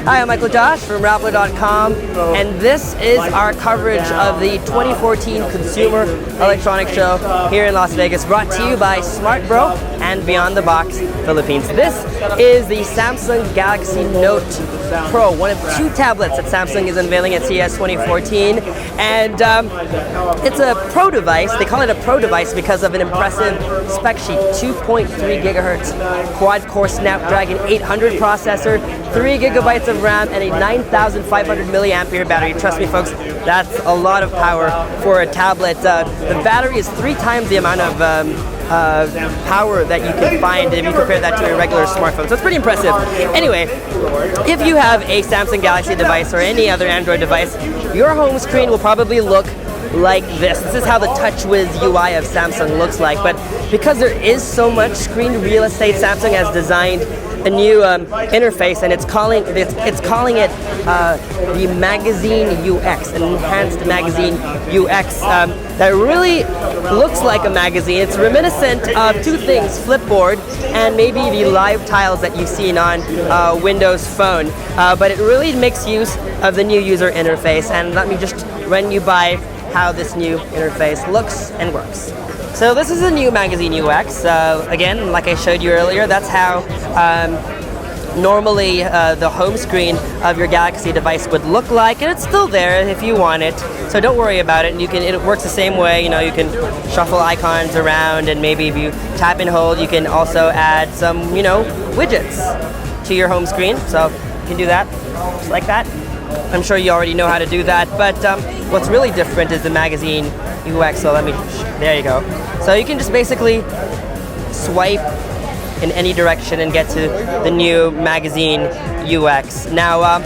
Hi, I'm Michael Josh from Rappler.com, and this is our coverage of the 2014 Consumer Electronics Show here in Las Vegas, brought to you by Smart Bro and Beyond the Box Philippines. This is the Samsung Galaxy Note Pro, one of two tablets that Samsung is unveiling at CES 2014, and it's a pro device. They call it a pro device because of an impressive spec sheet: 2.3 gigahertz quad-core Snapdragon 800 processor, 3 gigabytes of RAM, and a 9,500 milliampere battery. Trust me, folks, that's a lot of power for a tablet. The battery is 3 times the amount of power that you can find if you compare that to a regular smartphone. So it's pretty impressive. Anyway, if you have a Samsung Galaxy device or any other Android device, your home screen will probably look like this. This is how the TouchWiz UI of Samsung looks like. But because there is so much screen real estate, Samsung has designed a new interface, and it's calling it the Magazine UX, an enhanced Magazine UX that really looks like a magazine. It's reminiscent of two things: Flipboard and maybe the live tiles that you've seen on Windows Phone. But it really makes use of the new user interface, and let me just run you by how this new interface looks and works. So this is a new Magazine UX. Again, like I showed you earlier, that's how normally the home screen of your Galaxy device would look like, and it's still there if you want it. So don't worry about it. It works the same way. You know, you can shuffle icons around, and maybe if you tap and hold, you can also add some, widgets to your home screen. So you can do that just like that. I'm sure you already know how to do that, but what's really different is the Magazine UX. So there you go. So you can just basically swipe in any direction and get to the new Magazine UX. Now,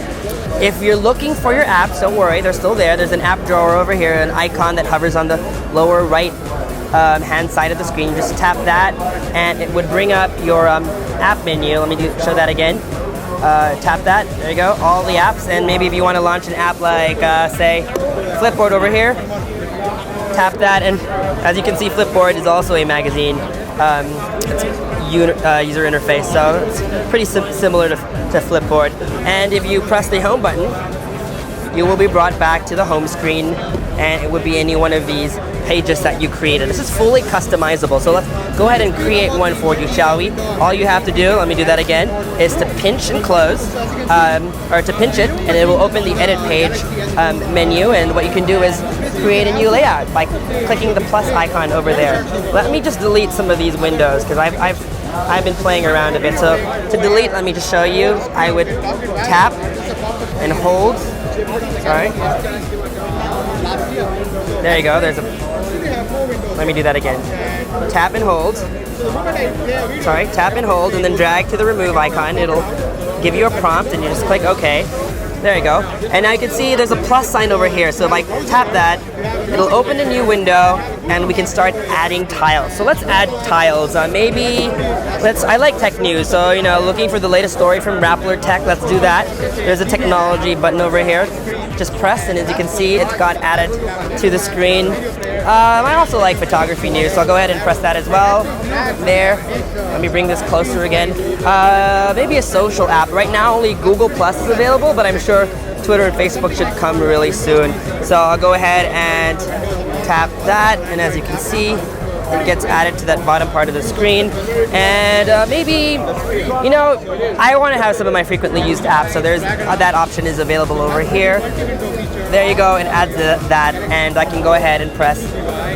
if you're looking for your apps, don't worry, they're still there. There's an app drawer over here, an icon that hovers on the lower right hand side of the screen. You just tap that, and it would bring up your app menu. Let me show that again. Tap that, there you go, all the apps, and maybe if you want to launch an app like, say, Flipboard over here, tap that, and as you can see, Flipboard is also a magazine user interface, so it's pretty similar to Flipboard. And if you press the home button, you will be brought back to the home screen, and it would be any one of these pages that you created. This is fully customizable, so let's go ahead and create one for you, shall we? All you have to do, let me do that again, is to pinch and close, or to pinch it, and it will open the edit page menu, and what you can do is create a new layout by clicking the plus icon over there. Let me just delete some of these windows, because I've been playing around a bit. So to delete, let me just show you. I would tap and hold. Sorry. There you go. Let me do that again. Tap and hold. Sorry, tap and hold, and then drag to the remove icon. It'll give you a prompt, and you just click OK. There you go. And now you can see there's a plus sign over here. So if I tap that, it'll open a new window, and we can start adding tiles. So let's add tiles. I like tech news, so looking for the latest story from Rappler Tech. Let's do that. There's a technology button over here. Just press, and as you can see, it's got added to the screen. I also like photography news, so I'll go ahead and press that as well. There. Let me bring this closer again. Maybe a social app. Right now, only Google Plus is available, but I'm sure Twitter and Facebook should come really soon. So I'll go ahead and tap that, and as you can see, it gets added to that bottom part of the screen. And maybe, I want to have some of my frequently used apps, so there's that option is available over here. There you go, it adds that, and I can go ahead and press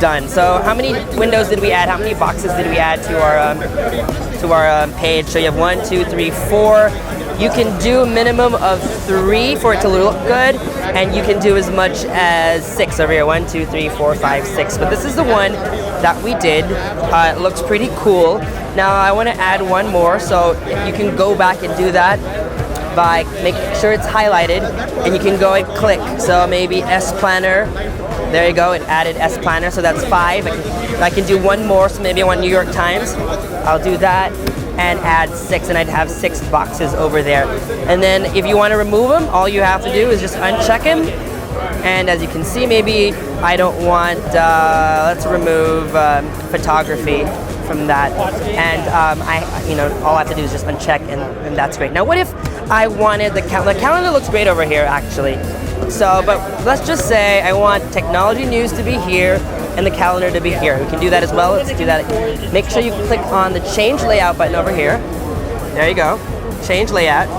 done. So how many windows did we add? How many boxes did we add to our page? So you have 1, 2, 3, 4. You can do a minimum of 3 for it to look good, and you can do as much as 6 over here. 1, 2, 3, 4, 5, 6. But this is the one that we did. It looks pretty cool. Now I want to add one more, so you can go back and do that by making sure it's highlighted, and you can go and click. So maybe S Planner. There you go, it added S Planner, so that's 5. I can do one more, so maybe I want New York Times. I'll do that and add 6, and I'd have 6 boxes over there. And then if you want to remove them, all you have to do is just uncheck them. And as you can see, maybe I don't want, let's remove photography from that, and all I have to do is just uncheck, and that's great. Now, what if I wanted the calendar looks great over here, actually. So, but let's just say I want technology news to be here and the calendar to be here. We can do that as well. Let's do that. Make sure you click on the change layout button over here. There you go. Change layout.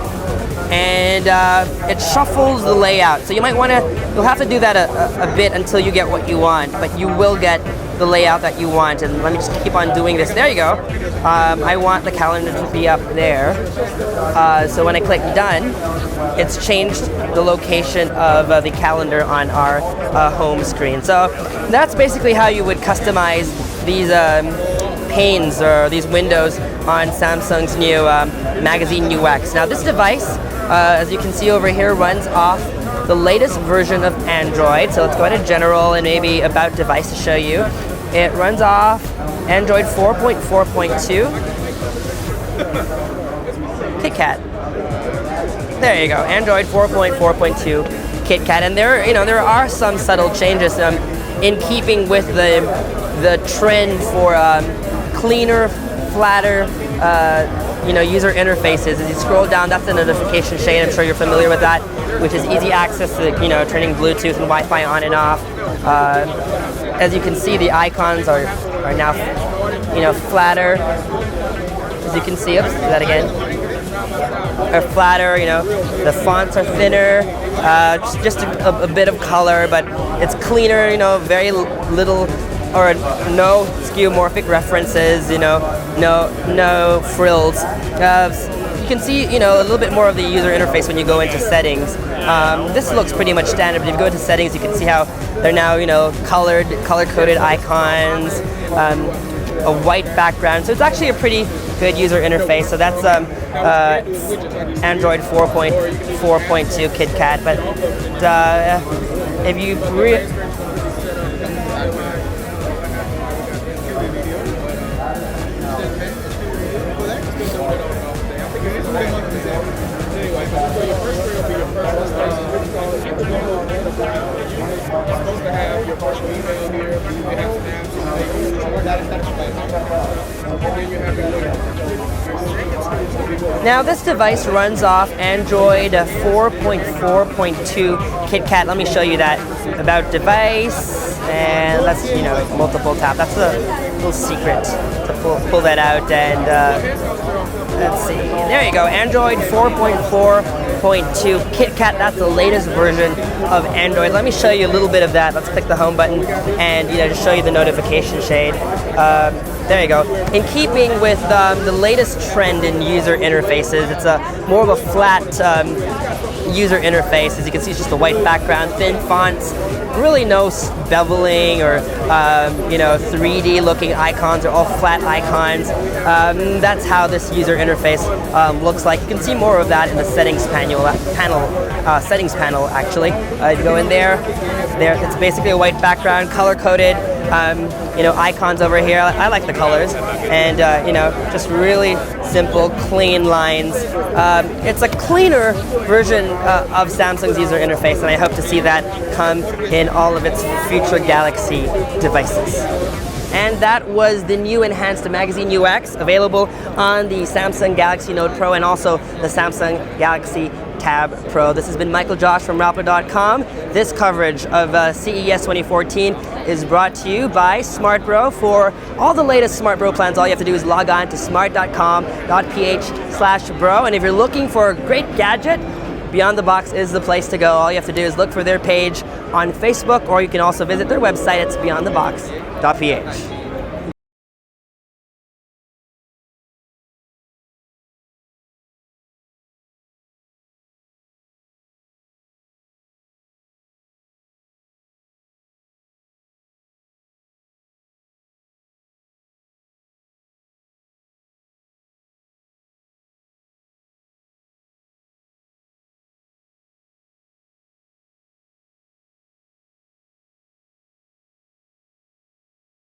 And it shuffles the layout. So you might want to, you'll have to do that a bit until you get what you want, but you will get the layout that you want. And let me just keep on doing this. There you go. I want the calendar to be up there. So when I click done, it's changed the location of the calendar on our home screen. So that's basically how you would customize these panes or these windows on Samsung's new Magazine UX. Now this device, as you can see over here, runs off the latest version of Android. So let's go into General and maybe About Device to show you. It runs off Android 4.4.2 KitKat. There you go, Android 4.4.2 KitKat, and there are some subtle changes in keeping with the trend for cleaner, flatter, user interfaces. As you scroll down, that's the notification shade. I'm sure you're familiar with that, which is easy access to turning Bluetooth and Wi-Fi on and off. As you can see, the icons are now flatter. As you can see, oops, do that again. Are flatter, the fonts are thinner, just a bit of color, but it's cleaner, very little or no skeuomorphic references, no frills. You can see, a little bit more of the user interface when you go into settings. This looks pretty much standard, but if you go into settings, you can see how they're now, color-coded icons, a white background. So it's actually a pretty good user interface. So that's Android 4.4.2 KitKat. But if you Now this device runs off Android 4.4.2 KitKat. Let me show you that. About device, and let's multiple tap. That's a little secret to pull that out, and let's see. There you go. Android 4.4.2 KitKat. That's the latest version of Android. Let me show you a little bit of that. Let's click the home button and just show you the notification shade. There you go. In keeping with the latest trend in user interfaces, it's more of a flat user interface. As you can see, it's just a white background, thin fonts, really no beveling or 3D looking icons, or all flat icons. That's how this user interface looks like. You can see more of that in the settings panel actually. If you go in there, it's basically a white background, color coded. Icons over here. I like the colors, and just really simple, clean lines. It's a cleaner version of Samsung's user interface, and I hope to see that come in all of its future Galaxy devices. And that was the new enhanced Magazine UX, available on the Samsung Galaxy Note Pro and also the Samsung Galaxy Tab Pro. This has been Michael Josh from Rappler.com. This coverage of CES 2014 is brought to you by SmartBro. For all the latest SmartBro plans, all you have to do is log on to smart.com.ph/bro. And if you're looking for a great gadget, Beyond the Box is the place to go. All you have to do is look for their page on Facebook, or you can also visit their website. It's beyondthebox.ph.